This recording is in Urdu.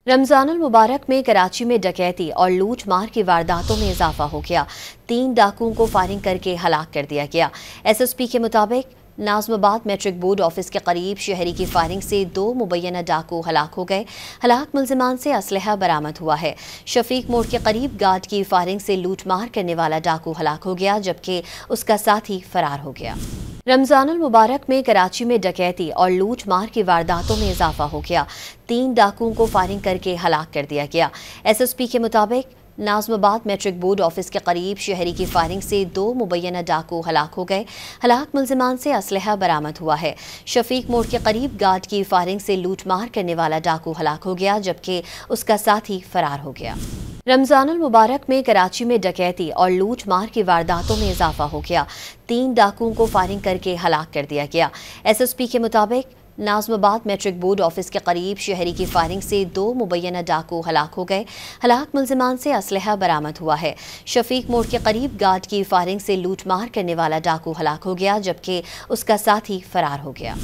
رمضان المبارک میں کراچی میں ڈکیتی اور لوٹ مار کی وارداتوں میں اضافہ ہو گیا۔ 3 ڈاکوؤں کو فائرنگ کر کے ہلاک کر دیا گیا۔ ایس ایس پی کے مطابق ناظم آباد میٹرک بورڈ آفس کے قریب شہری کی فائرنگ سے 2 مبینہ ڈاکو ہلاک ہو گئے۔ ہلاک ملزمان سے اسلحہ برآمد ہوا ہے۔ شفیق موڑ کے قریب گارڈ کی فائرنگ سے لوٹ مار کرنے والا ڈاکو ہلاک ہو گیا، جبکہ اس کا ساتھی فرار ہو گیا۔ رمضان المبارک میں کراچی میں ڈکیتی اور لوٹ مار کی وارداتوں میں اضافہ ہو گیا۔ 3 ڈاکوؤں کو فائرنگ کر کے ہلاک کر دیا گیا۔ ایس ایس پی کے مطابق ناظم آباد میٹرک بورڈ آفس کے قریب شہری کی فائرنگ سے 2 مبینہ ڈاکو ہلاک ہو گئے۔ ہلاک ملزمان سے اسلحہ برآمد ہوا ہے۔ شفیق موڑ کے قریب گارڈ کی فائرنگ سے لوٹ مار کرنے والا ڈاکو ہلاک ہو گیا، جبکہ اس کا ساتھی فرار ہو گیا۔ رمضان المبارک میں کراچی میں ڈکیتی اور لوٹ مار کی وارداتوں میں اضافہ ہو گیا۔ 3 ڈاکوؤں کو فائرنگ کر کے ہلاک کر دیا گیا۔ ایس ایس پی کے مطابق ناظم آباد میٹرک بورڈ آفس کے قریب شہری کی فائرنگ سے 2 مبینہ ڈاکو ہلاک ہو گئے۔ ہلاک ملزمان سے اسلحہ برآمد ہوا ہے۔ شفیق موڑ کے قریب گارڈ کی فائرنگ سے لوٹ مار کرنے والا ڈاکو ہلاک ہو گیا، جبکہ اس کا ساتھی فرار ہو گیا۔